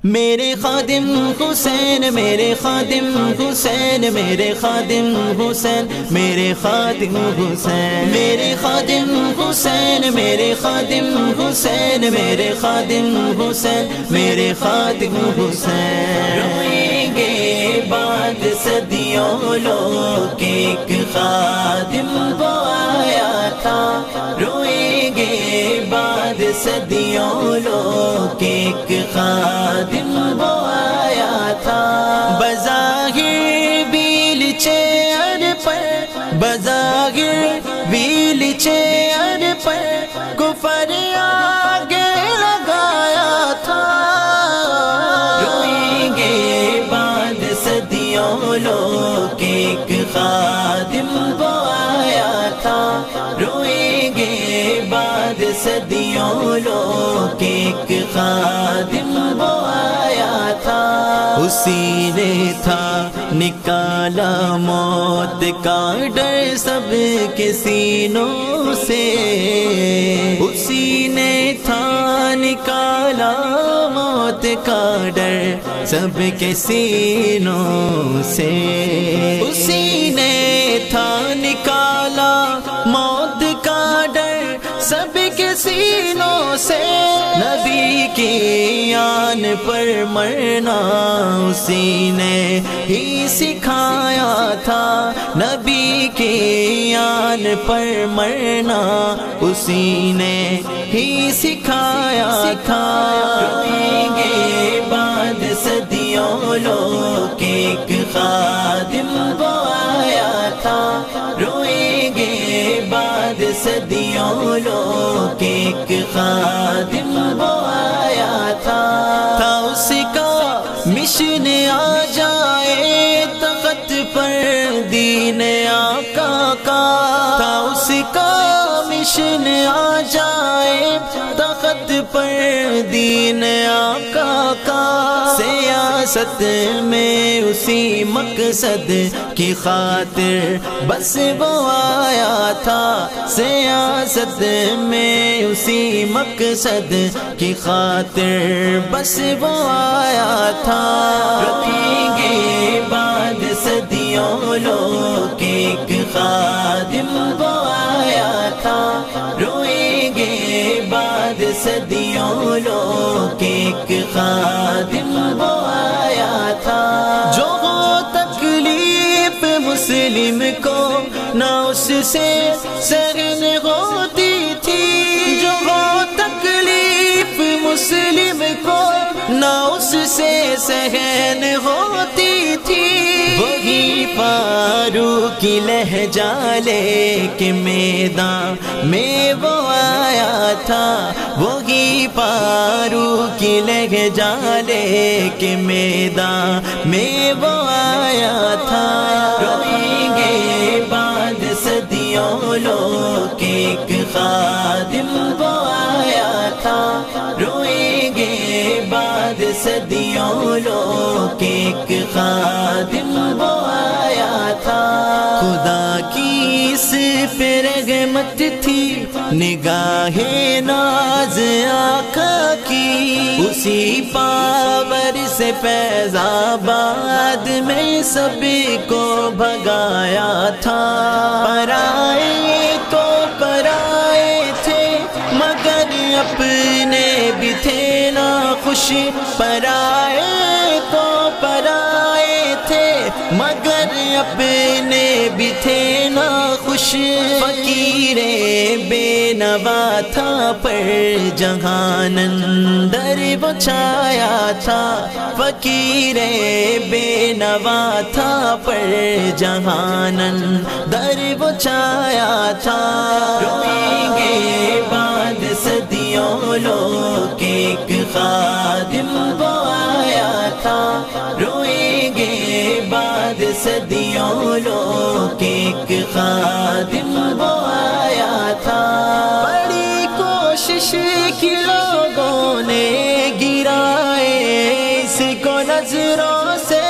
میرے خادم حسین، میرے خادم حسین، میرے خادم حسین، میرے خادم حسین، میرے خادم حسین، میرے خادم حسین، میرے خادم حسین، میرے خادم حسین۔ روئیں گے بعد صدیوں لوگ ایک خادم وہ آیا تھا، روئیں گے بعد صدیوں لوگ ایک خادم وہ آیا تھا۔ بظاہر بیل چیئر پر، بظاہر بیل چیئر پر کفر آگے لگایا تھا، روئیں گے بعد صدیوں لوگ ایک خادم وہ آیا تھا، روئیں گے بعد صدیوں لوگ ایک خادم وہ آیا تھا۔ اسی نے تھا نکالا موت کا ڈر سب کے سینوں سے، اسی نے تھا نکالا موت کا ڈر سب کے سینوں سے، اسی نے تھا نکالا موت کا ڈر سب کے سینوں سے۔ نبی کی آن پر مرنا اسی نے ہی سکھایا تھا، نبی کی آن پر مرنا اسی نے ہی سکھایا تھا۔ روئیں گے بعد صدیوں لوگ ایک خادم وہ آیا تھا، روئیں گے بعد صدیوں لوگ ایک خادم وہ آیا تھا۔ اس کا مشن آ جائے تخت پر دین آقا کا، تھا اس کا مشن آ جائے تخت پر دین آقا کا، سیاست میں اسی مقصد کی خاطر بس وہ آیا تھا، سیاست میں اسی مقصد کی خاطر بس وہ آیا تھا۔ روئیں گے بعد صدیوں لوگ ایک خادم وہ آیا تھا، روئیں گے بعد صدیوں لوگ ایک خادم وہ آیا تھا۔ جو تکلیف مسلم کو نہ اس سے سہن ہوتی تھی، جو تکلیف مسلم کو نہ اس سے سہن ہوتی تھی، وہی فاروق کی لہجہ لے کے میدان میں وہ آیا تھا، وہی فاروق کی لہجہ لے کے میدان میں وہ آیا تھا۔ روئیں گے بعد صدیوں لوگ ایک خادم وہ آیا تھا، روئیں گے بعد صدیوں لوگ ایک خادم وہ آیا تھا۔ خدا کی اس پہ رحمت تھی نگاہ ناز آقا کی، اسی پاور سے فیض آباد میں سب کو بھگایا تھا۔ پرائے تو پرائے تھے مگر اپنے بھی تھے نا خوش، پرائے تو پرائے تھے مگر اپنے بھی تھے نا خوش، فقیر بے نوا تھا پر جہان اندر وہ چھایا تھا، فقیر بے نوا تھا پر جہان اندر وہ چھایا تھا۔ روئیں گے بعد صدیوں لوگ ایک خادم وہ آیا تھا، روئیں گے بعد صدیوں لوگ ایک خادم وہ آیا تھا۔ بڑی کوشش کی لوگوں نے گرائے اس کو نظروں سے،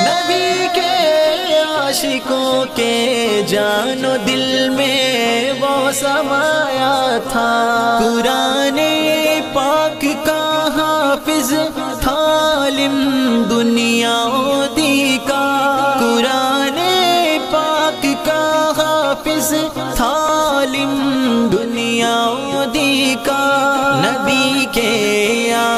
نبی کے عاشقوں کے جان و دل میں وہ سمایا تھا، قرآن پاک کا حافظ تھا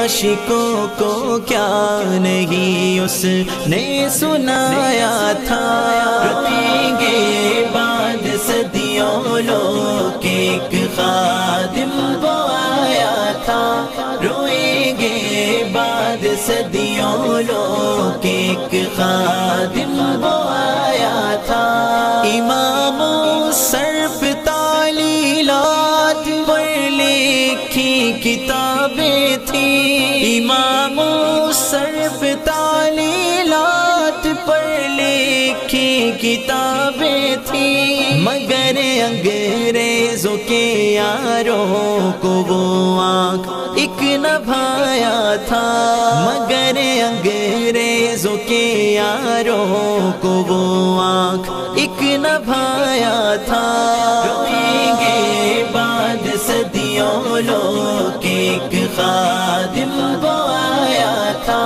عاشقوں کو کیا نہیں اس نے سنایا تھا۔ روئیں گے بعد صدیوں لوگ ایک خادم وہ آیا تھا، روئیں گے بعد صدیوں لوگ ایک خادم وہ آیا تھا۔ امام صرف تعلیلات پر لکھی کتابیں تھیں، امام صرف تعلیلات پر لکھی کتابیں تھیں، مگر انگریزوں کے یاروں کو وہ آنکھ ایک نہ بھایا تھا، مگر انگریزوں کے یاروں کو وہ آنکھ ایک نہ بھایا تھا۔ روئیں گے بعد صدیوں لوگ ایک خادم وہ آیا تھا،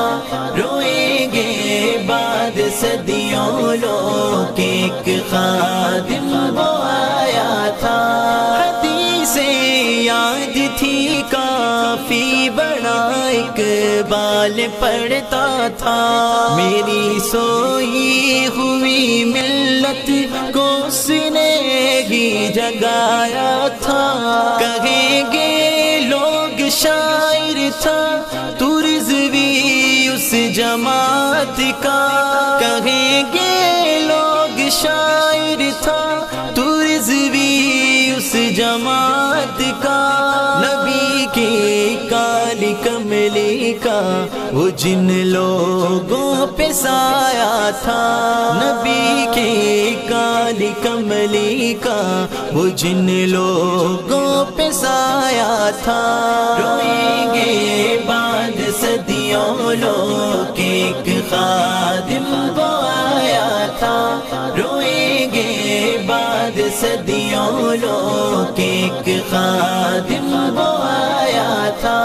روئیں گے بعد صدیوں لوگ ایک خادم وہ آیا تھا۔ حدیثیں یاد تھی کافی بڑا اقبال پڑھتا تھا، میری سوئی ہوئی ملت کو اس نے ہی جگایا تھا۔ کہیں گے لوگ شاعر تھا تو رضوی اس جماعت کا، کہیں گے لوگ شاعر تھا تو رضوی اس جماعت کا۔ نبی کی کالی کملی کا وہ جن لوگوں پہ سایہ تھا، نبی کی کالی کملی کا وہ جن لوگوں پہ سایہ تھا۔ روئیں گے بعد صدیوں لوگ ایک خادم وہ آیا تھا، روئیں گے بعد صدیوں لوگ ایک خادم وہ آیا تھا۔